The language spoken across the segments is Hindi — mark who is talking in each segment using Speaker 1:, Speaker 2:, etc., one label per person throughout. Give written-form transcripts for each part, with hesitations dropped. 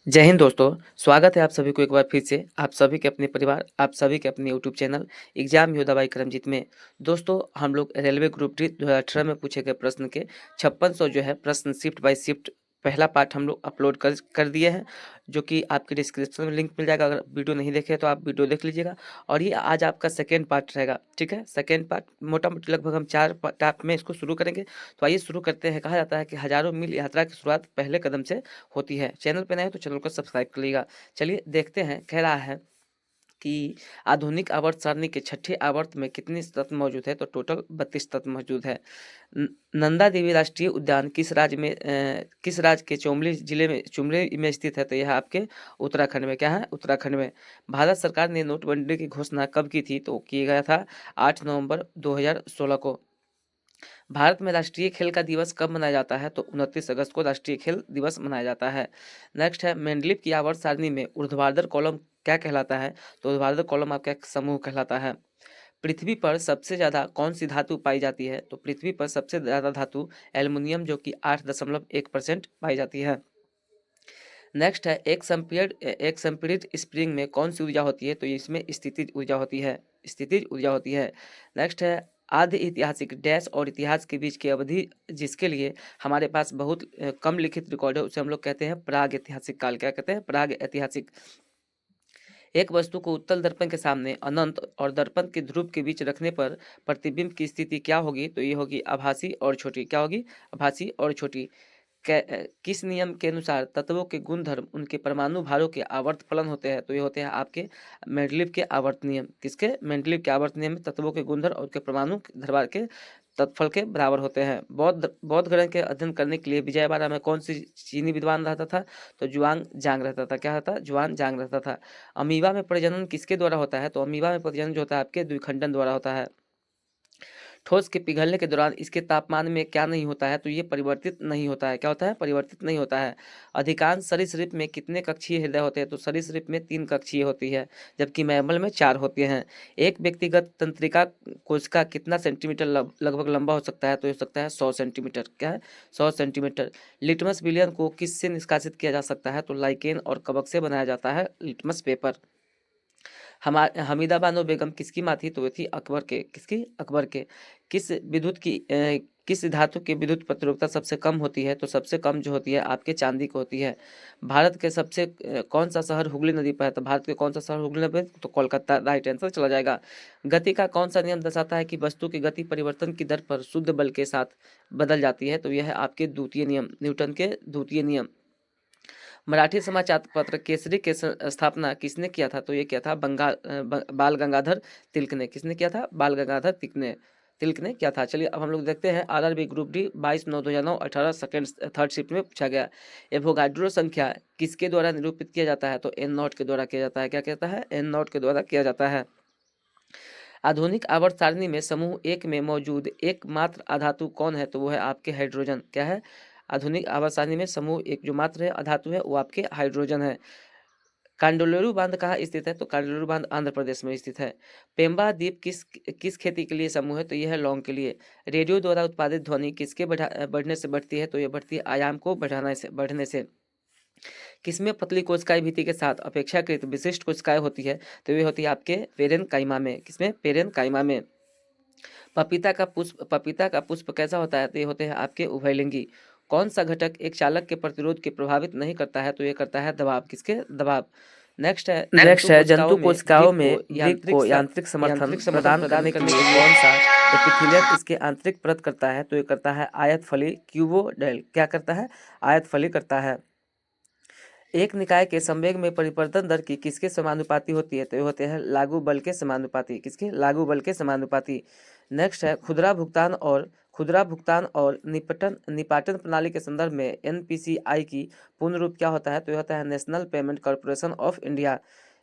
Speaker 1: जय हिंद दोस्तों, स्वागत है आप सभी को एक बार फिर से, आप सभी के अपने परिवार, आप सभी के अपने यूट्यूब चैनल एग्जाम योद्धा बाई करमजीत में। दोस्तों, हम लोग रेलवे ग्रुप डी 2018 में पूछे गए प्रश्न के 5600 जो है प्रश्न शिफ्ट बाय शिफ्ट पहला पार्ट हम लोग अपलोड कर दिए हैं, जो कि आपके डिस्क्रिप्शन में लिंक मिल जाएगा। अगर वीडियो नहीं देखे तो आप वीडियो देख लीजिएगा। और ये आज आपका सेकेंड पार्ट रहेगा, ठीक है। सेकेंड पार्ट मोटा-मोटी लगभग हम 4 पार्ट में इसको शुरू करेंगे। तो आइए शुरू करते हैं। कहा जाता है कि हज़ारों मील यात्रा की शुरुआत पहले कदम से होती है। चैनल पे नए हैं तो चैनल को सब्सक्राइब कर लीजिएगा। चलिए देखते हैं, कह रहा है कि आधुनिक आवर्त सारणी के छठे आवर्त में कितने तत्व मौजूद है? तो टोटल 32 तत्व मौजूद है। नंदा देवी राष्ट्रीय उद्यान किस राज्य के चुमरी में स्थित है? तो यह आपके उत्तराखंड में क्या है? उत्तराखंड में। भारत सरकार ने नोटबंदी की घोषणा कब की थी? तो किया गया था 8 नवंबर 2016 को। भारत में राष्ट्रीय खेल का दिवस कब मनाया जाता है? तो 29 अगस्त को राष्ट्रीय खेल दिवस मनाया जाता है। नेक्स्ट है, मेंडलीव की आवर्त सारणी में ऊर्ध्वाधर कॉलम क्या कहलाता है? तो ऊर्ध्वाधर कॉलम आपका एक समूह कहलाता है। पृथ्वी पर सबसे ज्यादा कौन सी धातु पाई जाती है? तो पृथ्वी पर सबसे ज्यादा धातु एल्युमिनियम, जो कि 8.1% पाई जाती है। नेक्स्ट है, एक संपीड़ित स्प्रिंग में कौन सी ऊर्जा होती है? तो इसमें स्थितिज ऊर्जा होती है। स्थितिज ऊर्जा होती है। नेक्स्ट है, आधि ऐतिहासिक डैश और इतिहास के बीच की अवधि जिसके लिए हमारे पास बहुत कम लिखित रिकॉर्ड है, उसे हम लोग कहते हैं प्राग ऐतिहासिक काल। क्या कहते हैं? प्राग ऐतिहासिक। एक वस्तु को उत्तल दर्पण के सामने अनंत और दर्पण के ध्रुव के बीच रखने पर प्रतिबिंब की स्थिति क्या होगी? तो ये होगी आभासी और छोटी। क्या होगी? आभासी और छोटी। किस नियम के अनुसार तत्वों के गुणधर्म उनके परमाणु भारों के आवर्त फलन होते हैं? तो ये होते हैं आपके मेंडलीव के आवर्त नियम। किसके? मेंडलीव के आवर्त नियम में तत्वों के गुणधर्म और उनके परमाणु धरवार के तत्फल के बराबर होते हैं। बौद्ध ग्रंथ के अध्ययन करने के लिए विजयवाड़ा में कौन सी चीनी विद्वान रहता था? तो जुआंग जांग रहता था। क्या रहता? जुआन जांग रहता था। अमीबा में प्रजनन किसके द्वारा होता है? तो अमीबा में प्रजनन जो होता है आपके द्विखंडन द्वारा होता है। ठोस के पिघलने के दौरान इसके तापमान में क्या नहीं होता है? तो ये परिवर्तित नहीं होता है। क्या होता है? परिवर्तित नहीं होता है। अधिकांश सरीसृप में कितने कक्षीय हृदय होते हैं? तो सरीसृप में 3 कक्षीय होती है, जबकि मैमल में 4 होते हैं। एक व्यक्तिगत तंत्रिका कोशिका कितना सेंटीमीटर लगभग लंबा हो सकता है? तो हो सकता है 100 सेंटीमीटर। क्या है? 100 सेंटीमीटर। लिटमस विलयन को किससे निष्कासित किया जा सकता है? तो लाइकेन और कवक से बनाया जाता है लिटमस पेपर। हमीदा बानो बेगम किसकी माँ थी? तो वो थी अकबर के। किसकी? अकबर के। किस धातु की विद्युत प्रतिरोधकता सबसे कम होती है? तो सबसे कम जो होती है आपके चांदी को होती है। भारत के कौन सा शहर हुगली नदी पर है? तो भारत के कौन सा शहर हुगली नदी पर है? तो कोलकाता राइट आंसर चला जाएगा। गति का कौन सा नियम दर्शाता है कि वस्तु की गति परिवर्तन की दर पर शुद्ध बल के साथ बदल जाती है? तो यह है आपके द्वितीय नियम, न्यूटन के द्वितीय नियम। मराठी समाचार पत्र केसरी के स्थापना किसने किया था? तो ये किया था बाल गंगाधर तिलक ने। किसने किया था? बाल गंगाधर तिलक ने किया था। चलिए अब हम लोग देखते हैं RRB group D 22/9/2009 18 second third shift में पूछा गया। एवोगाड्रो संख्या किसके द्वारा निरूपित किया जाता है? तो एन नॉट के द्वारा किया जाता है। क्या कहता है? एन नॉट के द्वारा किया जाता है। आधुनिक आवर्त सारणी में समूह एक में मौजूद एकमात्र अधातु कौन है? तो वो है आपके हाइड्रोजन। क्या है? आधुनिक आवर्त सारणी में समूह एक जो मात्र है अधातु है वो आपके हाइड्रोजन है। कांडोलेरू बांध कहाँ स्थित है? तो कांडोलेरू बांध आंध्र प्रदेश में स्थित है। पेम्बा द्वीप किस किस खेती के लिए समूह है? तो यह है लौंग के लिए। रेडियो द्वारा उत्पादित ध्वनि किसके बढ़ने से बढ़ती है? तो यह बढ़ती है आयाम को बढ़ने से। किसमें पतली कोशिकाएं भित्ति के साथ अपेक्षाकृत विशिष्ट कोशिकाएं होती है? तो ये होती है आपके पेरेनकाइमा में। किसमें? पेरेनकाइमा में। पपीता का पुष्प कैसा होता है? तो ये होते हैं आपके उभयलिंगी। कौन सा घटक एक चालक के प्रतिरोध के प्रभावित नहीं करता है? तो ये करता है दबाव। किसके? दबाव। नेक्स्ट है जंतु कोशिकाओं में वृक्क को यांत्रिक समर्थन प्रदान करने के लिए कौन सा एपिथेलियम इसके आंतरिक परत करता है? तो ये करता है आयत फली क्यूबोडेल। क्या करता है? आयत फली करता है। एक निकाय के संवेग में परिवर्तन दर की किसके समानुपाती होती है? तो ये होते हैं लागू बल के समानुपाती। किसके? लागू बल के समानुपाती। नेक्स्ट है खुदरा भुगतान और निपाटन प्रणाली के संदर्भ में एनपीसीआई की पूर्ण रूप क्या होता है? तो यह होता है national payment corporation of India.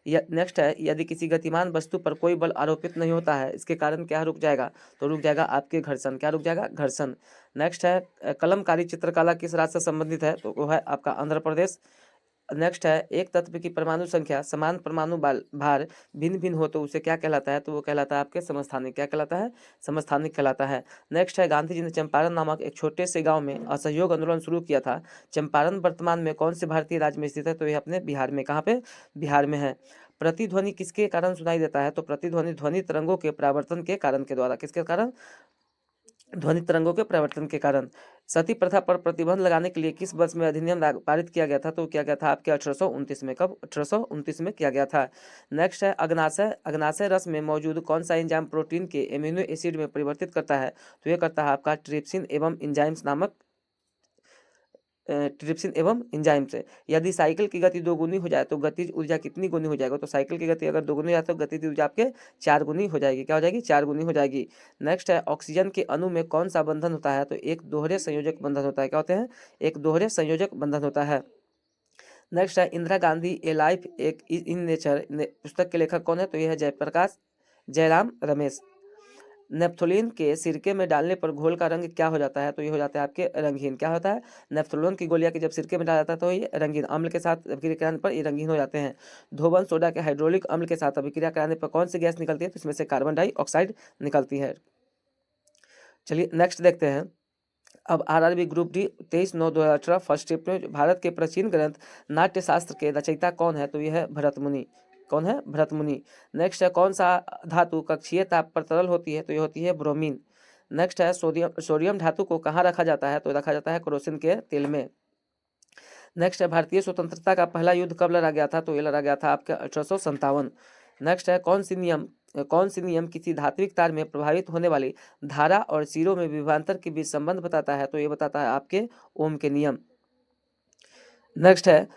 Speaker 1: Next है, यदि किसी गतिमान वस्तु पर कोई बल आरोपित नहीं होता है इसके कारण क्या रुक जाएगा? तो रुक जाएगा आपके घर्षण। क्या रुक जाएगा? घर्षण। नेक्स्ट है, कलमकारी चित्रकला किस राज्य से संबंधित है? तो वो है आपका आंध्र प्रदेश। नेक्स्ट है एक तत्व की परमाणु संख्या समान परमाणु भार भिन्न भिन्न हो तो उसे क्या कहलाता है, तो वो कहलाता है आपके समस्थानिक। क्या कहलाता है, समस्थानिक कहलाता है। नेक्स्ट है गांधी जी ने चंपारण नामक एक छोटे से गांव में असहयोग आंदोलन शुरू किया था। चंपारण वर्तमान में कौन से भारतीय राज्य में स्थित है, तो ये अपने बिहार में, कहाँ पे, बिहार में है। प्रतिध्वनि किसके कारण सुनाई देता है, तो प्रतिध्वनि ध्वनि तरंगों के परावर्तन के कारण के द्वारा, किसके कारण, ध्वनि तरंगों के परिवर्तन के कारण। सती प्रथा पर प्रतिबंध लगाने के लिए किस वर्ष में अधिनियम पारित किया गया था, तो किया गया था आपके 1829 में। कब, 1829 में किया गया था। नेक्स्ट है अग्नाशय, अग्नाशय रस में मौजूद कौन सा एंजाइम प्रोटीन के एमिनो एसिड में परिवर्तित करता है, तो ये करता है आपका ट्रिप्सिन एवं एंजाइम्स नामक, ट्रिप्सिन एवं एंजाइम से। यदि साइकिल की गति 2 गुनी हो जाए तो गतिज ऊर्जा कितनी गुनी हो जाएगा, तो साइकिल की गति अगर 2 गुनी हो जाए तो गतिज ऊर्जा आपके 4 गुनी हो जाएगी। क्या हो जाएगी, 4 गुनी हो जाएगी। नेक्स्ट है ऑक्सीजन के अणु में कौन सा बंधन होता है, तो एक दोहरे संयोजक बंधन होता है। क्या होते हैं, एक दोहरे संयोजक बंधन होता है। नेक्स्ट है इंदिरा गांधी ए लाइफ एक इन नेचर पुस्तक के लेखक कौन है, तो यह है जयप्रकाश जयराम रमेश। नेप्थोलीन के सिरके में डालने पर घोल का रंग क्या हो जाता है, तो ये हो जाता है आपके रंगीन। क्या होता है, नेप्थोलीन की गोलियां की जब सिरके में डाला जाता है तो ये रंगीन, अम्ल के साथ अभिक्रिया कराने पर ये रंगीन हो जाते हैं। धोबन सोडा के हाइड्रोलिक अम्ल के साथ अभिक्रिया कराने पर कौन सी गैस निकलती है, तो इसमें से कार्बन डाइऑक्साइड निकलती है। चलिए नेक्स्ट देखते हैं। अब RRB group D 23/9/2018 first shift में भारत के प्राचीन ग्रंथ नाट्यशास्त्र के रचयिता कौन है, तो यह है भरत मुनि। कौन है, भरत मुनि। नेक्स्ट है कौन सा धातु कक्षीय ताप पर तरल होती है, तो ये होती है ब्रोमीन। नेक्स्ट है सोडियम, सोडियम धातु को कहाँ रखा जाता है, तो रखा जाता है केरोसिन के तेल में। नेक्स्ट है भारतीय स्वतंत्रता का पहला युद्ध कब लड़ा गया था, तो ये लड़ा गया था आपके 1857। नेक्स्ट है कौन सी नियम किसी धात्विक तार में प्रभावित होने वाली धारा और सिरों में विभवांतर के बीच संबंध बताता है, तो ये बताता है आपके ओम के नियम। नेक्स्ट है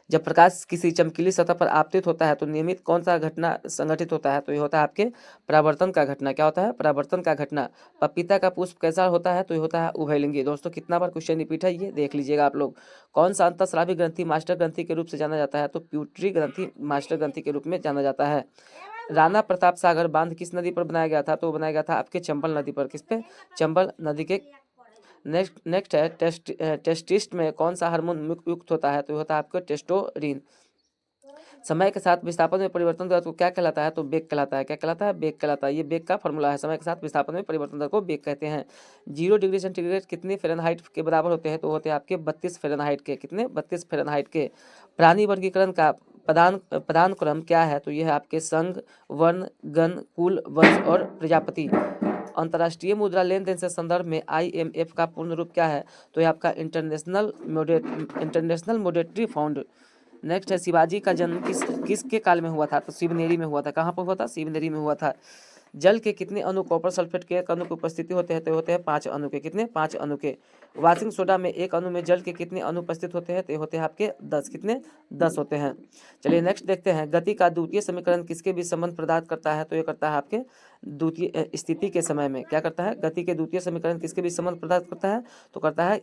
Speaker 1: जब प्रकाश किसी चमकीली सतह पर आपतित होता है तो नियमित कौन सा घटना संगठित होता है, तो ये होता है आपके परावर्तन का घटना। क्या होता है, परावर्तन का घटना। पपीता का पुष्प कैसा होता है, तो ये होता है उभयलिंगी। दोस्तों कितना बार क्वेश्चन रिपीट है ये देख लीजिएगा आप लोग। कौन सा अंतःस्रावी ग्रंथि मास्टर ग्रंथि के रूप से जाना जाता है, तो प्यूटरी ग्रंथि मास्टर ग्रंथि के रूप में जाना जाता है। राणा प्रताप सागर बांध किस नदी पर बनाया गया था, तो बनाया गया था आपके चंबल नदी पर। किस पे, चंबल नदी के। नेक्स्ट है टेस्टिस्ट में कौन सा हार्मोन युक्त होता है, तो होता है आपका टेस्टोस्टेरोन। समय के साथ विस्थापन में परिवर्तन दर को क्या कहलाता है, तो बेग कहलाता है। क्या कहलाता है, बेग कहलाता है। ये बेग का फॉर्मूला है, समय के साथ विस्थापन में परिवर्तन दर को बेग कहते हैं। 0 डिग्री सेंटीग्रेड कितने फ़ारेनहाइट के बराबर होते हैं, तो होते हैं आपके 32 फ़ारेनहाइट के। कितने, 32 फ़ारेनहाइट के। प्राणी वर्गीकरण का प्रधान क्रम क्या है, तो यह है आपके संघ, वर्ण, गण, कुल, वंश और प्रजापति। अंतर्राष्ट्रीय मुद्रा लेन देन से संदर्भ में IMF का पूर्ण रूप क्या है, तो यह आपका इंटरनेशनल मॉनेटरी फंड। नेक्स्ट है शिवाजी का जन्म किसके काल में हुआ था, तो शिवनेरी में हुआ था। कहाँ पर हुआ था, शिवनेरी में हुआ था। जल के कितने अणु कॉपर सल्फेट के एक अणु की उपस्थिति होते हैं, तो होते हैं 5 अणु के। कितने, 5 अणु के। वाशिंग सोडा में एक अणु में जल के कितने अणु उपस्थित होते हैं, तो होते हैं आपके 10। कितने, 10 होते हैं। चलिए नेक्स्ट देखते हैं। गति का द्वितीय समीकरण किसके बीच संबंध प्रदान करता है, तो ये करता है आपके द्वितीय स्थिति के समय में। क्या करता है, गति के द्वितीय समीकरण किसके बीच संबंध प्रदान करता है, तो करता है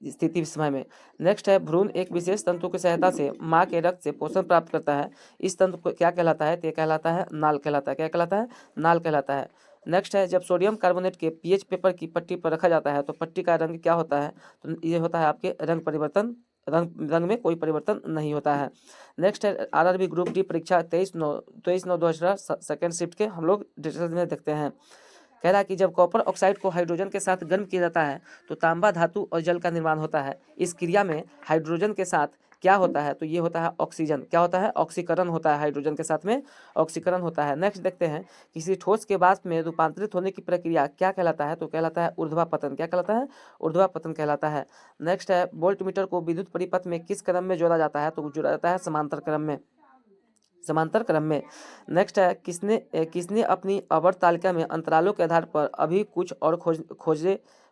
Speaker 1: स्थिति समय में। नेक्स्ट है भ्रूण एक विशेष तंतु की सहायता से माँ के रक्त से पोषण प्राप्त करता है। इस तंतु को क्या कहलाता है, तो कहलाता है नाल कहलाता है। क्या कहलाता है, नाल कहलाता है। नेक्स्ट है जब सोडियम कार्बोनेट के पीएच पेपर की पट्टी पर रखा जाता है तो पट्टी का रंग क्या होता है, तो ये होता है आपके रंग परिवर्तन। रंग में कोई परिवर्तन नहीं होता है। नेक्स्ट है आरआरबी ग्रुप डी परीक्षा 23/9/2018 सेकेंड शिफ्ट के हम लोग डिटेल्स में देखते हैं। कह रहा है कि जब कॉपर ऑक्साइड को हाइड्रोजन के साथ गर्म किया जाता है तो तांबा धातु और जल का निर्माण होता है। इस क्रिया में हाइड्रोजन के साथ क्या होता है, तो ये होता है ऑक्सीजन। क्या होता है, ऑक्सीकरण होता है। हाइड्रोजन के साथ में ऑक्सीकरण होता है। नेक्स्ट देखते हैं किसी ठोस के वाष्प में रूपांतरित होने की प्रक्रिया क्या कहलाता है, तो कहलाता है ऊर्ध्वापतन। क्या कहलाता है, ऊर्ध्वापतन कहलाता है। नेक्स्ट है वोल्टमीटर को विद्युत परिपथ में किस क्रम में जोड़ा जाता है, तो जोड़ा जाता है समांतर क्रम में। समांतर क्रम में। नेक्स्ट है किसने अपनी आवर्त तालिका में अंतरालों के आधार पर अभी कुछ और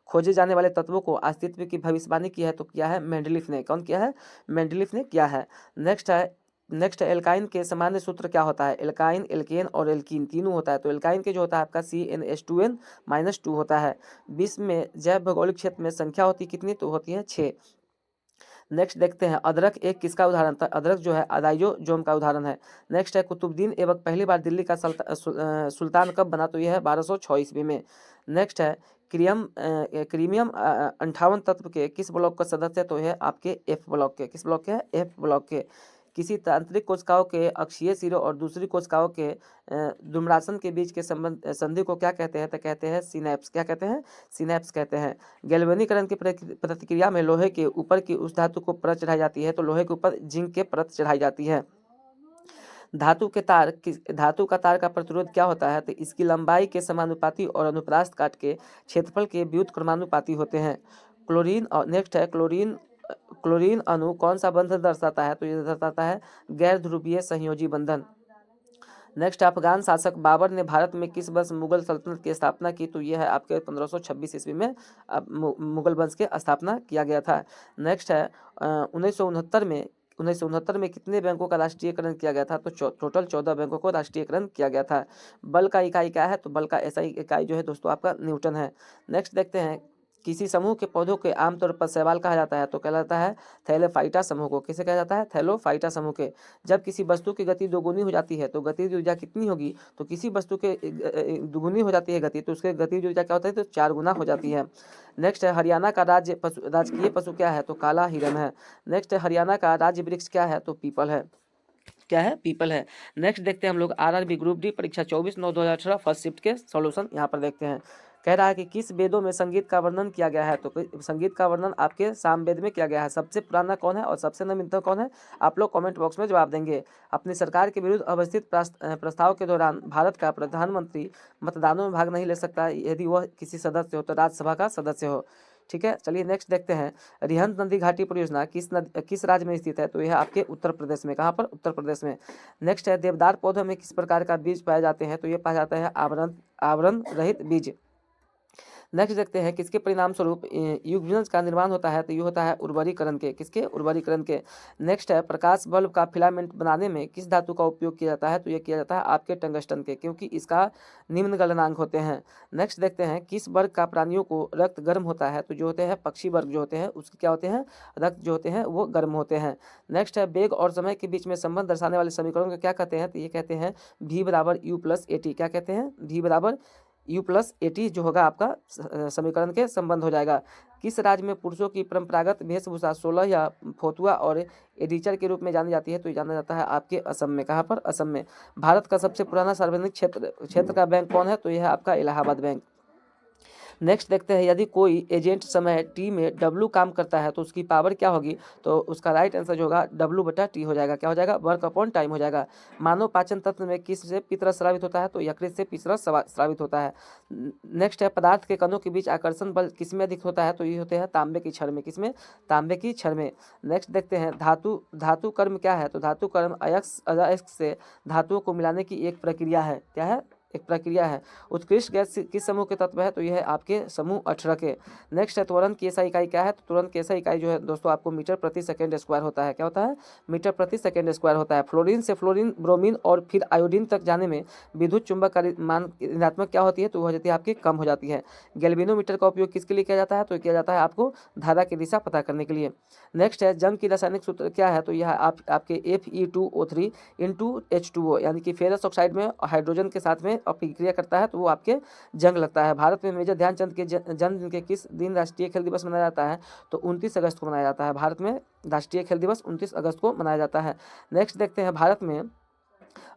Speaker 1: खोजे जाने वाले तत्वों को अस्तित्व की भविष्यवाणी की है, तो किया है मेंडलीफ ने। कौन किया है, मेंडलीफ ने किया है। नेक्स्ट है एल्काइन के सामान्य सूत्र क्या होता है। एल्काइन, एल्केन और एल्कीन तीनों होता है। तो एल्काइन के जो होता है आपका CnH2n-2 होता है। विश्व में जैव भौगोलिक क्षेत्र में संख्या होती कितनी, तो होती है 6। नेक्स्ट देखते हैं अदरक एक किसका उदाहरण था। अदरक जो है अदाइजोजोम का उदाहरण है। नेक्स्ट है कुतुबुद्दीन ऐबक पहली बार दिल्ली का सुल्तान कब बना, तो यह है 1206 ईस्वी में। नेक्स्ट है क्रीमियम 58 तत्व के किस ब्लॉक का सदस्य है? तो यह आपके एफ ब्लॉक के। किस ब्लॉक के है? एफ ब्लॉक के। किसी तांत्रिक कोशिकाओं के अक्षीय सिरों और दूसरी कोशिकाओं के दुम्रासन के बीच के संधि को क्या कहते हैं? तो कहते हैं सिनैप्स। क्या कहते हैं? सिनैप्स कहते हैं। गैल्वेनीकरण की प्रतिक्रिया में लोहे के ऊपर की उस धातु को परत चढ़ाई जाती है, तो लोहे के ऊपर जिंक के परत चढ़ाई जाती है। धातु का तार का प्रतिरोध क्या होता है? तो इसकी लंबाई के समानुपाती और अनुप्रास्थ काट के क्षेत्रफल के व्युत्क्रमानुपाती होते हैं। क्लोरीन और नेक्स्ट है क्लोरीन अणु कौन सा बंधन दर्शाता है? तो ये दर्शाता है गैर ध्रुवीय संयोजी बंधन। नेक्स्ट, अफगान शासक बाबर ने भारत में किस वर्ष मुगल सल्तनत की स्थापना की? तो यह है आपके 1526 ईस्वी में मुगल वंश की स्थापना किया गया था। नेक्स्ट है 1969 में कितने बैंकों का राष्ट्रीयकरण किया गया था? तो टोटल 14 बैंकों को राष्ट्रीयकरण किया गया था। बल का इकाई क्या है? तो बल का ऐसा इकाई जो है दोस्तों आपका न्यूटन है। नेक्स्ट देखते हैं, किसी समूह के पौधों के आमतौर पर शैवाल कहा जाता है, तो कहलाता है थैलेफाइटा समूह को। किसे कहा जाता है? थैलोफाइटा समूह के। जब किसी वस्तु की गति दोगुनी हो जाती है तो गतिज ऊर्जा कितनी होगी? तो किसी वस्तु के दुगुनी हो जाती है गति, तो उसके गतिज ऊर्जा क्या होता है? तो 4 गुना हो जाती है। नेक्स्ट है, हरियाणा का राजकीय पशु क्या है? तो काला हिरण है। नेक्स्ट है, हरियाणा का राज्य वृक्ष क्या है? तो पीपल है। क्या है? पीपल है। नेक्स्ट देखते हैं हम लोग आरआरबी ग्रुप डी परीक्षा 24/9/2018 फर्स्ट शिफ्ट के सॉल्यूशन यहाँ पर देखते हैं। कह रहा है कि किस वेदों में संगीत का वर्णन किया गया है? तो संगीत का वर्णन आपके सामवेद में किया गया है। सबसे पुराना कौन है और सबसे नवीनतम कौन है? आप लोग कमेंट बॉक्स में जवाब देंगे। अपनी सरकार के विरुद्ध अवस्थित प्रस्ताव के दौरान भारत का प्रधानमंत्री मतदानों में भाग नहीं ले सकता यदि वह किसी सदस्य हो, तो राज्यसभा का सदस्य हो। ठीक है, चलिए नेक्स्ट देखते हैं। रिहंद नदी घाटी परियोजना किस राज्य में स्थित है? तो यह आपके उत्तर प्रदेश में। कहाँ पर? उत्तर प्रदेश में। नेक्स्ट है, देवदार पौधों में किस प्रकार का बीज पाए जाते हैं? तो ये पाया जाता है आवरण रहित बीज। नेक्स्ट देखते हैं, किसके परिणाम स्वरूप युग्मनज का निर्माण होता है? तो ये होता है उर्वरीकरण के। किसके? उर्वरीकरण के। नेक्स्ट है, प्रकाश बल्ब का फिलामेंट बनाने में किस धातु का उपयोग किया जाता है? तो ये किया जाता है आपके टंगस्टन के, क्योंकि इसका निम्न गलनांक होते हैं। नेक्स्ट देखते हैं, किस वर्ग का प्राणियों को रक्त गर्म होता है? तो जो होते हैं पक्षी वर्ग जो होते हैं उसके क्या होते हैं? रक्त जो होते हैं वो गर्म होते हैं। नेक्स्ट है, वेग और समय के बीच में संबंध दर्शाने वाले समीकरण को क्या कहते हैं? तो ये कहते हैं v बराबर u प्लस ए टी। क्या कहते हैं? v बराबर u प्लस ए टी जो होगा आपका समीकरण के संबंध हो जाएगा। किस राज्य में पुरुषों की परंपरागत वेशभूषा 16 या फोतुआ और एडिचर के रूप में जानी जाती है? तो ये जाना जाता है आपके असम में। कहाँ पर? असम में। भारत का सबसे पुराना सार्वजनिक क्षेत्र का बैंक कौन है? तो यह है आपका इलाहाबाद बैंक। नेक्स्ट देखते हैं, यदि कोई एजेंट समय टी में डब्लू काम करता है तो उसकी पावर क्या होगी? तो उसका राइट आंसर जो होगा W/T हो जाएगा। क्या हो जाएगा? वर्क अपॉन टाइम हो जाएगा। मानव पाचन तंत्र में किस से पित्तरस स्रावित होता है? तो यकृत से पित्तरस स्रावित होता है। नेक्स्ट है, पदार्थ के कणों के बीच आकर्षण बल किसमें अधिक होता है? तो ये होते हैं तांबे की छड़ में। किसमें? तांबे की छड़ में। नेक्स्ट देखते हैं, धातु कर्म क्या है? तो धातु कर्म अयस्क से धातुओं को मिलाने की एक प्रक्रिया है। क्या है? एक प्रक्रिया है। उत्कृष्ट गैस किस समूह के तत्व है? तो यह है आपके समूह 18 के। नेक्स्ट है, त्वरण की एसआई इकाई क्या है? तो त्वरण की एसआई इकाई जो है दोस्तों आपको मीटर प्रति सेकंड स्क्वायर होता है। क्या होता है? मीटर प्रति सेकंड स्क्वायर होता है। फ्लोरीन से फ्लोरीन, ब्रोमीन और फिर आयोडीन तक जाने में विद्युत चुंबक मान ऋणात्मक क्या होती है? तो वह जाती है आपकी कम हो जाती है। गैल्वेनोमीटर का उपयोग किसके लिए किया जाता है? तो किया जाता है आपको धारा की दिशा पता करने के लिए। नेक्स्ट है, जंग की रासायनिक सूत्र क्या है? तो यह आपके Fe2O3 इंटू H2O, यानी कि फेरस ऑक्साइड में हाइड्रोजन के साथ में प्रक्रिया करता है तो वो आपके जंग लगता है। भारत में मेजर ध्यानचंद के जन्मदिन के किस दिन राष्ट्रीय खेल दिवस मनाया जाता है? तो 29 अगस्त को मनाया जाता है। भारत में राष्ट्रीय खेल दिवस 29 अगस्त को मनाया जाता है। नेक्स्ट देखते हैं, भारत में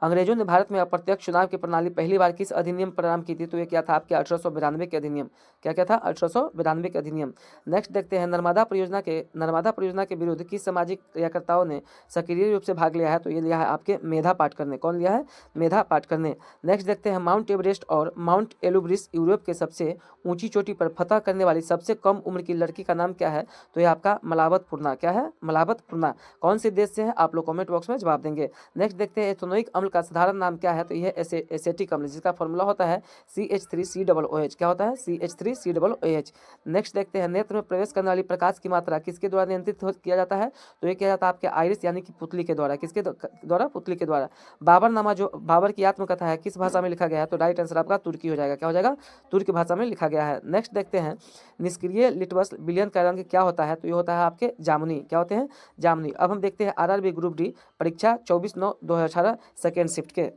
Speaker 1: अंग्रेजों ने भारत में अप्रत्यक्ष चुनाव की प्रणाली पहली बार किस अधिनियम पर आरंभ की थी? तो ये क्या था? आपके 1892 के अधिनियम। क्या था? 1892 के अधिनियम। नेक्स्ट देखते हैं, नर्मदा परियोजना के विरुद्ध किस सामाजिक कार्यकर्ताओं ने सक्रिय रूप से भाग लिया है? तो ये लिया है आपके मेधा पाटकर ने। कौन लिया है? मेधा पाटकर ने। नेक्स्ट देखते हैं, माउंट एवरेस्ट और माउंट एलुब्रिस यूरोप के सबसे ऊंची चोटी पर फतह करने वाली सबसे कम उम्र की लड़की का नाम क्या है? तो ये आपका मलावत पूर्णा। क्या है? मलावत पूर्णा। कौन से देश से है? आप लोग कमेंट बॉक्स में जवाब देंगे। नेक्स्ट देखते हैं, एथेनोइक अम्ल का साधारण नाम क्या है? तो यह एसेटिक अम्ल, जिसका फॉर्मूला होता है CH3COOH। क्या होता है? CH3COOH। नेक्स्ट देखते हैं, नेत्र में प्रवेश करने वाली प्रकाश की मात्रा किसके द्वारा नियंत्रित किया जाता है? तो ये किया जाता है आपके आइरिस यानी कि पुतली के द्वारा। किसके द्वारा? पुतली के द्वारा। बाबरनामा जो बाबर की आत्मकथा है किस भाषा में लिखा गया है? तो राइट आंसर आपका तुर्की हो जाएगा। क्या हो जाएगा? तुर्की भाषा में लिखा गया है। नेक्स्ट देखते हैं, निष्क्रिय लिटमस विलयन का रंग क्या होता है? तो ये होता है आपके जामुनी। क्या होते हैं? जामुनी। अब हम देखते हैं आरआरबी ग्रुप डी परीक्षा 24/9/2018 सेकेंड शिफ्ट के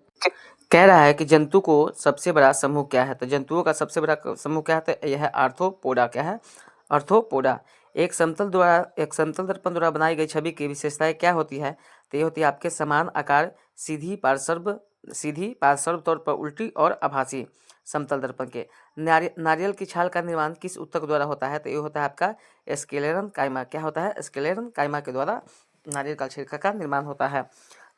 Speaker 1: कह रहा है कि जंतु को सबसे बड़ा समूह क्या है? तो जंतुओं का सबसे बड़ा समूह क्या है? तो यह है आर्थ्रोपोडा। क्या है? आर्थ्रोपोडा। एक समतल दर्पण द्वारा बनाई गई छवि की विशेषताएं क्या होती है? तो ये होती है आपके समान आकार, सीधी पार्श्व तौर पर उल्टी और आभासी समतल दर्पण के। नारियल की छाल का निर्माण किस ऊतक द्वारा होता है? तो ये होता है आपका स्क्लेरन काइमा। क्या होता है? स्क्लेरन काइमा के द्वारा नारियल का छिलका का निर्माण होता है।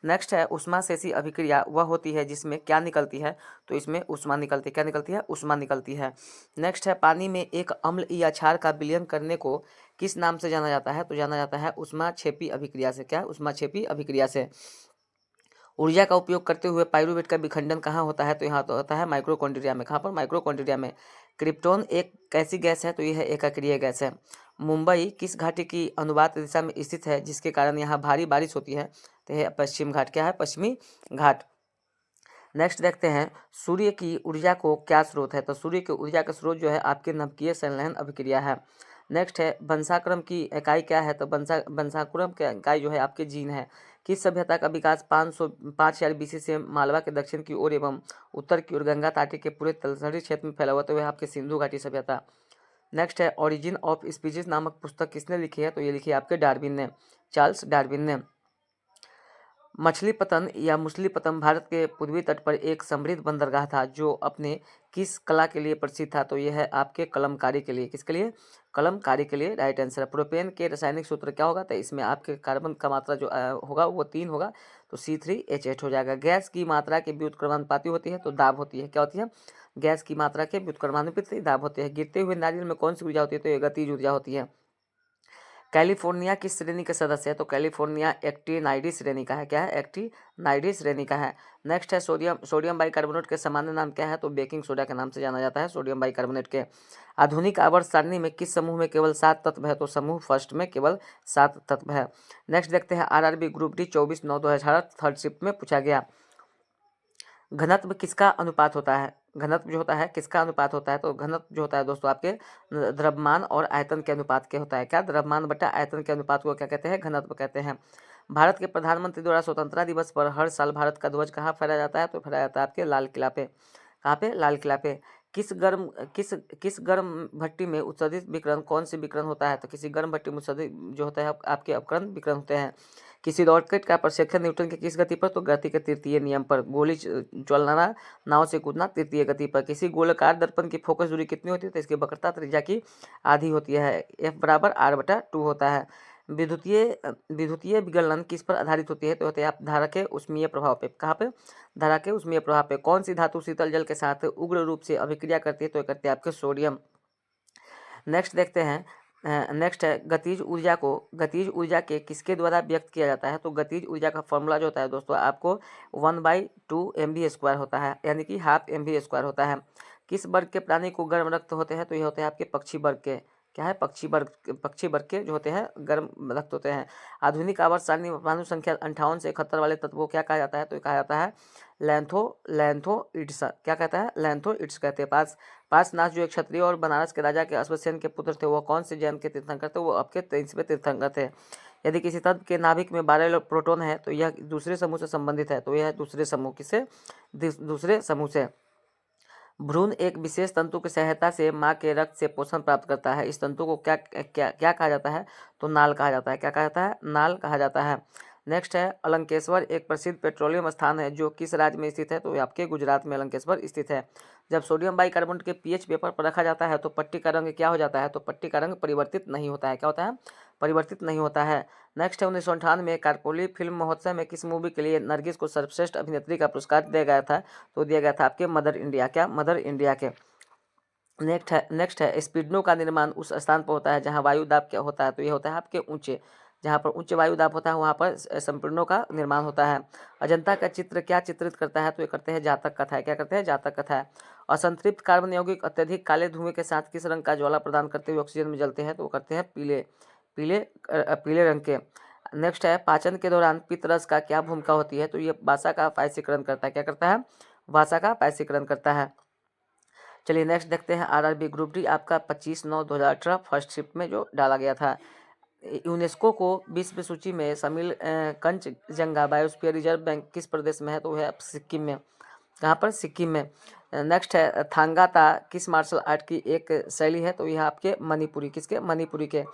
Speaker 1: नेक्स्ट है ऊष्माशेषी अभिक्रिया वह होती है जिसमें क्या निकलती है? तो इसमें ऊष्मा निकलती है। क्या निकलती है? ऊष्मा निकलती है। नेक्स्ट है पानी में एक अम्ल या क्षार का विलयन करने को किस नाम से जाना जाता है? तो जाना जाता है ऊष्माक्षेपी अभिक्रिया से। क्या? ऊष्माक्षेपी अभिक्रिया से। ऊर्जा का उपयोग करते हुए पाइरूवेट का विखंडन कहाँ होता है? तो यहाँ तो होता है माइक्रोकॉन्ड्रिया में। कहाँ पर? माइक्रोकॉन्ड्रिया में। क्रिप्टोन एक कैसी गैस है? तो यह एकाक्रिय गैस है। मुंबई किस घाटी की अनुवात दिशा में स्थित है जिसके कारण यहाँ भारी बारिश होती है? तो यह पश्चिम घाट। क्या है? पश्चिमी घाट। नेक्स्ट देखते हैं सूर्य की ऊर्जा को क्या स्रोत है? तो सूर्य की ऊर्जा का स्रोत जो है आपके नभकीय संलयन अभिक्रिया है। नेक्स्ट है वंशाक्रम की इकाई क्या है? तो वंशाक्रम की इकाई जो है आपके जीन है। किस सभ्यता का विकास 500 बीसी से मालवा के दक्षिण की ओर एवं उत्तर की ओर गंगा तट के पूरे तलछटी क्षेत्र में फैला हुआ? तो वह आपके सिंधु घाटी सभ्यता। नेक्स्ट है ओरिजिन ऑफ स्पीशीज नामक पुस्तक किसने लिखी है? तो ये लिखी है आपके डार्विन ने, चार्ल्स डार्विन ने। मछलीपत्तन या मुसलीपत्तनम भारत के पूर्वी तट पर एक समृद्ध बंदरगाह था जो अपने किस कला के लिए प्रसिद्ध था? तो यह है आपके कलमकारी के लिए। किसके लिए? कलमकारी के लिए राइट आंसर है। प्रोपेन के रासायनिक सूत्र क्या होगा? तो इसमें आपके कार्बन का मात्रा जो होगा वो 3 होगा, तो C3H8 हो जाएगा। गैस की मात्रा के व्युत्क्रमानुपाती होती है? तो दाब होती है। क्या होती है? गैस की मात्रा के व्युत्क्रमानुपाती दाब होती है। गिरते हुए नारियल में कौन सी ऊर्जा होती है? तो ये गतिज ऊर्जा होती है। कैलिफोर्निया किस श्रेणी के सदस्य है? तो कैलिफोर्निया एक्टिनाइडी श्रेणी का है। क्या है? एक्टिनाइडी श्रेणी का है। नेक्स्ट है सोडियम बाइकार्बोनेट के सामान्य नाम क्या है? तो बेकिंग सोडा के नाम से जाना जाता है सोडियम बाइकार्बोनेट के। आधुनिक आवर्त सारणी में किस समूह में केवल 7 तत्व है? तो समूह फर्स्ट में केवल 7 तत्व है। नेक्स्ट देखते हैं RRB group D 24/9/2018 third shift में पूछा गया घनत्व किसका अनुपात होता है? घनत्व जो होता है किसका अनुपात होता है? तो घनत्व जो होता है दोस्तों आपके द्रव्यमान और आयतन के अनुपात के होता है। क्या? द्रव्यमान बटा आयतन के अनुपात को क्या कहते हैं? घनत्व कहते हैं। भारत के प्रधानमंत्री द्वारा स्वतंत्रता दिवस पर हर साल भारत का ध्वज कहाँ फहराया जाता है? तो फहराया जाता है आपके लाल किला पे। कहाँ पे? लाल किला पे। किस गर्म भट्टी में उत्सर्जित विकिरण कौन से विकिरण होता है? तो किसी गर्म भट्टी में उत्सर्जित जो होता है आपके अपकरण विकिरण होते हैं। किसी रॉकेट का प्रक्षेपण न्यूटन की किस गति पर? तो गति के तृतीय नियम पर। गोली चलना, नाव से कूदना तृतीय गति पर। किसी गोलाकार दर्पण की फोकस दूरी कितनी होती है? तो इसकी वक्रता त्रिज्या की आधी होती है। F = R/2 होता है। विद्युतीय विगलन किस पर आधारित होती है? तो होते हैं आप धारा के उष्मीय प्रभाव पे। कहाँ पे? धारा के उष्मीय प्रभाव पे। कौन सी धातु शीतल जल के साथ उग्र रूप से अभिक्रिया करती है? तो करते हैं आपके सोडियम। नेक्स्ट देखते हैं नेक्स्ट है गतिज ऊर्जा के किसके द्वारा व्यक्त किया जाता है? तो गतिज ऊर्जा का फॉर्मूला जो होता है दोस्तों आपको 1/2 mv² होता है, यानी कि ½ mv² होता है। किस वर्ग के प्राणी को गर्म रक्त होते हैं? तो ये होते हैं आपके पक्षी वर्ग के। क्या है? पक्षी वर्ग के जो होते हैं गर्म रक्त होते हैं। आधुनिक आवर्त सारणी में परमाणु संख्या 58 से 71 वाले तत्व को क्या कहा जाता है? तो कहा जाता है लैंथोइड्स। क्या कहता है? लैंथोइड्स कहते हैं। पार्श्वनाथ जो एक क्षत्रिय और बनारस के राजा के अश्वसेन के पुत्र थे, वो कौन से जैन के तीर्थंकर थे? वो आपके 23वें तीर्थंकर थे। यदि किसी तत्व के नाभिक में 12 प्रोटॉन है तो यह दूसरे समूह से संबंधित है। तो यह दूसरे समूह किसे? दूसरे समूह से। भ्रूण एक विशेष तंतु की सहायता से माँ के रक्त से पोषण प्राप्त करता है। इस तंतु को क्या क्या क्या कहा जाता है? तो नाल कहा जाता है। क्या कहा जाता है? नाल कहा जाता है। नेक्स्ट है अलंकेश्वर एक प्रसिद्ध पेट्रोलियम स्थान है जो किस राज्य में स्थित है? तो आपके गुजरात में अलंकेश्वर स्थित है। जब सोडियम बाइकार्बोनेट के पीएच पेपर पर रखा जाता है तो पट्टी का रंग क्या हो जाता है? तो पट्टी का रंग परिवर्तित नहीं होता है। क्या होता है? परिवर्तित नहीं होता है। नेक्स्ट है 1998 में कार्पोली फिल्म महोत्सव में किस मूवी के लिए नरगिस को सर्वश्रेष्ठ अभिनेत्री का पुरस्कार दिया गया था? तो दिया गया था आपके मदर इंडिया। क्या? मदर इंडिया के। नेक्स्ट है स्पीडनो का निर्माण उस स्थान पर होता है जहाँ वायु दाब क्या होता है? तो ये होता है आपके ऊंचे, जहाँ पर उच्च वायु दाब होता है वहाँ पर संपीड़नों का निर्माण होता है। अजंता का चित्र क्या चित्रित करता है? तो ये करते हैं जातक कथा है। क्या करते हैं? जातक कथा है। असंतृप्त कार्बन यौगिक अत्यधिक काले धुएं के साथ किस रंग का ज्वाला प्रदान करते हुए ऑक्सीजन में जलते हैं? तो वो करते हैं पीले रंग के। नेक्स्ट है पाचन के दौरान पित्त रस का क्या भूमिका होती है? तो ये वसा का पायसीकरण करता है। क्या करता है? वसा का पायसीकरण करता है। चलिए नेक्स्ट देखते हैं आरआरबी ग्रुप डी आपका 25/9/2018 फर्स्ट शिफ्ट में जो डाला गया था। यूनेस्को को विश्व सूची में शामिल कंचजंगा बायोस्फीयर रिजर्व बैंक किस प्रदेश में है? तो वह है सिक्किम में। कहाँ पर, सिक्किम में। नेक्स्ट है थांगाता किस मार्शल आर्ट की एक शैली है, तो यह आपके मणिपुरी, किसके, मणिपुरी के।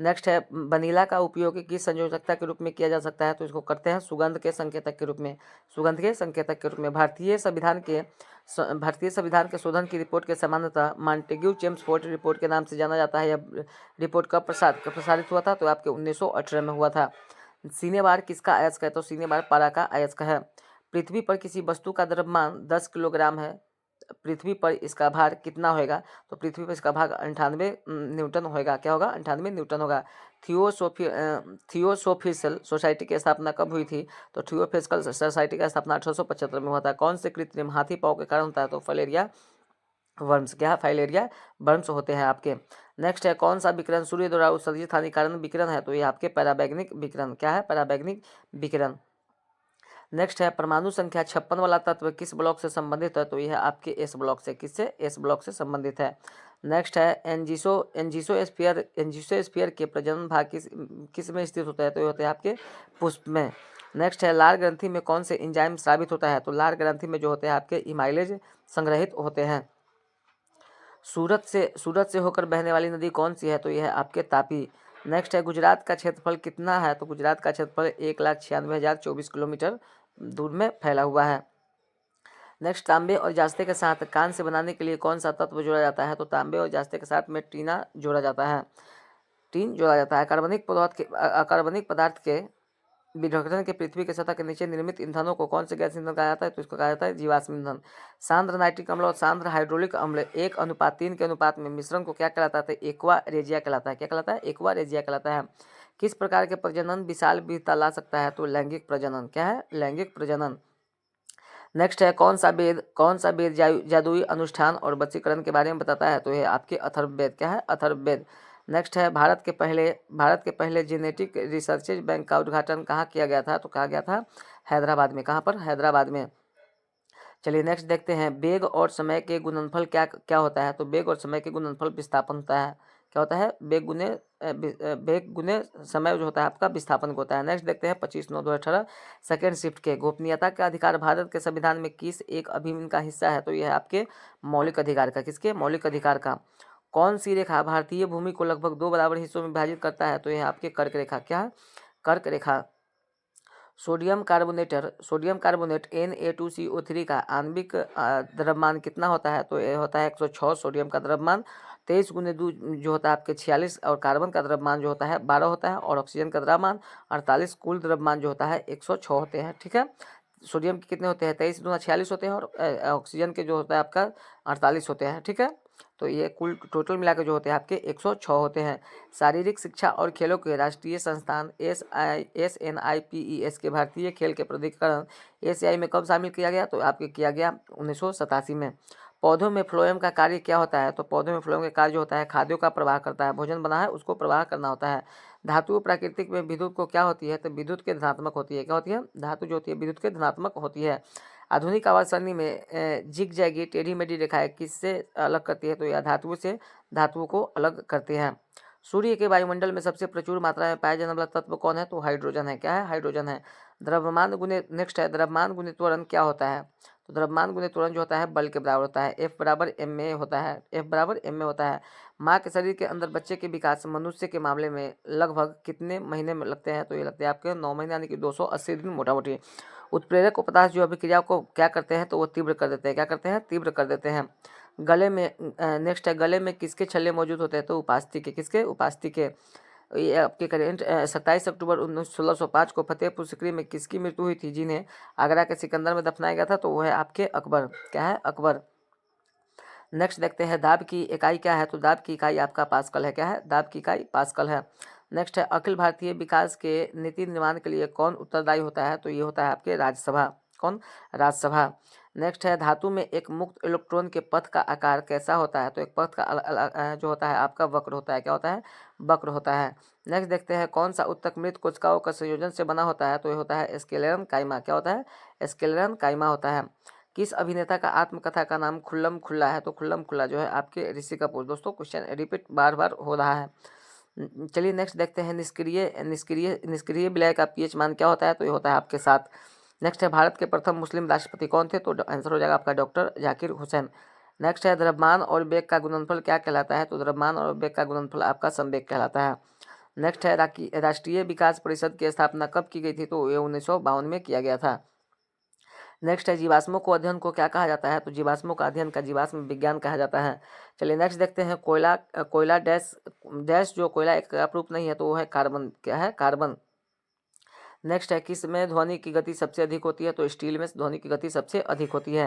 Speaker 1: नेक्स्ट है वनीला का उपयोग किस संयोजकता के रूप में किया जा सकता है, तो इसको करते हैं सुगंध के संकेतक के रूप में, सुगंध के संकेतक के रूप में। भारतीय संविधान के शोधन की रिपोर्ट के सामान्यतः मॉन्टेग्यू चेम्सफोर्ड रिपोर्ट के नाम से जाना जाता है। यह रिपोर्ट कब प्रसारित हुआ था, तो आपके 1918 में हुआ था। सिनेबार किसका अयस्क है, तो सिनेबार पारा का अयस्क है। पृथ्वी पर किसी वस्तु का द्रव्यमान 10 किलोग्राम है, पृथ्वी पर इसका भार कितना होगा, तो पृथ्वी पर इसका भार 98 न्यूटन होगा। क्या होगा, 98 न्यूटन होगा। थियोसोफिकल सोसाइटी की स्थापना कब हुई थी, तो थियोसोफिकल सोसाइटी का स्थापना 1875 में हुआ था। कौन से कृत्रिम हाथी पाँव के कारण होता है, तो फाइलेरिया वर्म्स। क्या है, फाइलेरिया वर्म्स होते हैं आपके। नेक्स्ट है कौन सा विकिरण सूर्य द्वारा उत्सर्जित हानिकारक विकिरण है, तो ये आपके पैराबैग्निक विकिरण। क्या है, पैराबैग्निक विकिरण। नेक्स्ट है परमाणु संख्या 56 वाला तत्व किस ब्लॉक से संबंधित है, तो यह आपके एस ब्लॉक से, किससे, एस ब्लॉक से संबंधित है। नेक्स्ट है एंजियोस्फीयर के प्रजनन भाग किस में स्थित होता है, तो ये होता है आपके पुष्प में। नेक्स्ट है लार ग्रंथि में कौन से एंजाइम स्रावित होता है, तो लार ग्रंथि में जो होते हैं आपके इमाइलेज संग्रहित होते हैं। सूरत से होकर बहने वाली नदी कौन सी है, तो यह है आपके तापी। नेक्स्ट है गुजरात का क्षेत्रफल कितना है, तो गुजरात का क्षेत्रफल 1,96,024 किलोमीटर दूर में फैला हुआ है। नेक्स्ट तांबे और जास्ते के साथ कांस्य से बनाने के लिए कौन सा तत्व जोड़ा जाता है, तो तांबे और जास्ते के साथ में टीना जोड़ा जाता है, टीन जोड़ा जाता है। अकार्बनिक पदार्थ के विघटन के पृथ्वी की सतह के नीचे निर्मित ईंधनों को कौन से गैस ईंधन कहा जाता है, तो इसको कहा जाता है जीवाश्म ईंधन। सांद्र नाइट्रिक अम्ल और सांद्र हाइड्रोलिक अम्ल 1:3 के अनुपात में मिश्रण को क्या कहलाता है, तो एक्वा रेजिया कहलाता है। क्या कहलाता है, एक्वा रेजिया कहलाता है। किस प्रकार के प्रजनन विशाल विविधता ला सकता है, तो लैंगिक प्रजनन। क्या है, लैंगिक प्रजनन। नेक्स्ट है कौन सा वेद जादुई अनुष्ठान और वशीकरण के बारे में बताता है, तो यह आपके अथर्ववेद। क्या है, अथर्ववेद। नेक्स्ट है भारत के पहले जेनेटिक रिसर्चेज बैंक का उद्घाटन कहाँ किया गया था, तो कहा गया था हैदराबाद में। कहाँ पर, हैदराबाद में। चलिए नेक्स्ट देखते हैं वेग और समय के गुणनफल क्या क्या होता है, तो वेग और समय के गुणनफल विस्थापन होता है। क्या होता है, वेग गुने समय जो होता है आपका विस्थापन होता है। नेक्स्ट देखते हैं 25/9/2018 सेकेंड शिफ्ट के गोपनीयता का अधिकार भारत के संविधान में किस एक अभिन्न का हिस्सा है, तो यह है आपके मौलिक अधिकार का, किसके, मौलिक अधिकार का। कौन सी रेखा भारतीय भूमि को लगभग 2 बराबर हिस्सों में विभाजित करता है, तो यह आपके कर्क रेखा। क्या है, कर्क रेखा। सोडियम कार्बोनेट Na2CO3 का आणविक द्रव्यमान कितना होता है, तो यह होता है 106 सोडियम का द्रव्यमान। 23 गुने 2 जो होता है आपके 46 और कार्बन का द्रव्यमान जो होता है 12 होता है और ऑक्सीजन का द्रव्यमान 48। कुल द्रव्यमान जो होता है 106 होते हैं। ठीक है, सोडियम के कितने होते हैं, 23 दूना 46 होते हैं और ऑक्सीजन के जो होता है आपका 48 होते हैं। ठीक है, तो ये कुल टोटल मिलाकर जो होते हैं आपके 106 होते हैं। शारीरिक शिक्षा और खेलों के राष्ट्रीय संस्थान SNIPES के भारतीय खेल के प्राधिकरण ACI में कब शामिल किया गया, तो आपके किया गया 1987 में। पौधों में फ्लोएम का कार्य क्या होता है, तो पौधों में फ्लोएम का कार्य जो होता है खाद्यों का प्रवाह करता है, भोजन बना है उसको प्रवाह करना होता है। धातु प्राकृतिक में विद्युत को क्या होती है, तो विद्युत के धनात्मक होती है। क्या होती है, धातु जो होती है विद्युत के धनात्मक होती है। आधुनिक आवाज सरणी में जिग जैगी टेढ़ी मेढ़ी रेखाएं किससे अलग करती है, तो यह धातुओं से धातुओं को अलग करते हैं। सूर्य के वायुमंडल में सबसे प्रचुर मात्रा में पाया जाने वाला तत्व कौन है, तो हाइड्रोजन है। क्या है, हाइड्रोजन है। द्रव्यमान गुने नेक्स्ट है द्रव्यमान गुने त्वरण क्या होता है, तो द्रव्यमान गुने त्वरण जो होता है बल के बराबर होता है। F बराबर ma होता है, F बराबर ma होता है। माँ के शरीर के अंदर बच्चे के विकास मनुष्य के मामले में लगभग कितने महीने में लगते हैं, तो ये लगते हैं आपके 9 महीने यानी कि 280 दिन मोटा मोटी। उत्प्रेरक उपदास जो अभिक्रिया को क्या करते हैं, तो वो तीव्र कर देते हैं। क्या करते हैं, तीव्र कर देते हैं। गले में नेक्स्ट है गले में किसके छल्ले मौजूद होते हैं, तो उपास्थि के, किसके, उपास्थि के। ये आपके करेंट 27 अक्टूबर 1605 को फतेहपुर सिकरी में किसकी मृत्यु हुई थी, जिन्हें आगरा के सिकंदर में दफनाया गया था, तो वो है आपके अकबर। क्या है, अकबर। नेक्स्ट देखते हैं दाब की इकाई क्या है, तो दाब की इकाई आपका पास्कल है। क्या है, दाब की इकाई पास्कल है। नेक्स्ट है अखिल भारतीय विकास के नीति निर्माण के लिए कौन उत्तरदायी होता है, तो ये होता है आपके राज्यसभा। कौन, राज्यसभा। नेक्स्ट है धातु में एक मुक्त इलेक्ट्रॉन के पथ का आकार कैसा होता है, तो एक पथ का जो होता है आपका वक्र होता है। क्या होता है, वक्र होता है। नेक्स्ट देखते हैं कौन सा उत्तक मृत कोशिकाओं का संयोजन से बना होता है, तो ये होता है स्क्लेरन काइमा। क्या होता है, स्क्लेरन काइमा होता है। किस अभिनेता का आत्मकथा का नाम खुल्लम खुल्ला है, तो खुल्लम खुल्ला जो है आपके ऋषि कपूर। दोस्तों क्वेश्चन रिपीट बार बार हो रहा है। चलिए नेक्स्ट देखते हैं निष्क्रिय विलय का पीएच मान क्या होता है, तो ये होता है आपके 7। नेक्स्ट है भारत के प्रथम मुस्लिम राष्ट्रपति कौन थे? तो आंसर हो जाएगा आपका डॉक्टर जाकिर हुसैन। नेक्स्ट है द्रव्यमान और वेग का गुणनफल क्या कहलाता है? तो द्रव्यमान और वेग का गुणनफल आपका संवेग कहलाता है। नेक्स्ट है राष्ट्रीय विकास परिषद की स्थापना कब की गई थी? तो ये 1952 में किया गया था। नेक्स्ट है जीवाश्मों को अध्ययन को क्या कहा जाता है? तो जीवाश्मों का अध्ययन का जीवाश्म विज्ञान कहा जाता है। चलिए नेक्स्ट देखते हैं कोयला डैश डैश जो कोयला एक अप्रूप नहीं है तो वो है कार्बन। क्या है? कार्बन। नेक्स्ट है किस में ध्वनि की गति सबसे अधिक होती है? तो स्टील में ध्वनि की गति सबसे अधिक होती है।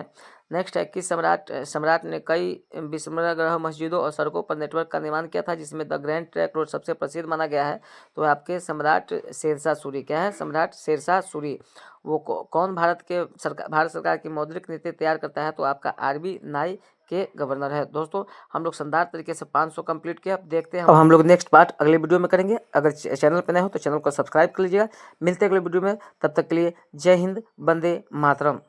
Speaker 1: नेक्स्ट है किस सम्राट ने कई विस्मृत मस्जिदों और सड़कों पर नेटवर्क का निर्माण किया था जिसमें द ग्रैंड ट्रैंक रोड सबसे प्रसिद्ध माना गया है? तो आपके सम्राट शेरशाह सूरी। क्या है? सम्राट शेरशाह सूरी। वो कौन भारत सरकार की मौद्रिक नीति तैयार करता है? तो आपका RBI के गवर्नर है। दोस्तों हम लोग शानदार तरीके से 500 कंप्लीट किया। अब देखते हैं अब हम लोग नेक्स्ट पार्ट अगले वीडियो में करेंगे। अगर चैनल पर नए हो तो चैनल को सब्सक्राइब कर लीजिएगा। मिलते हैं अगले वीडियो में, तब तक के लिए जय हिंद, वंदे मातरम।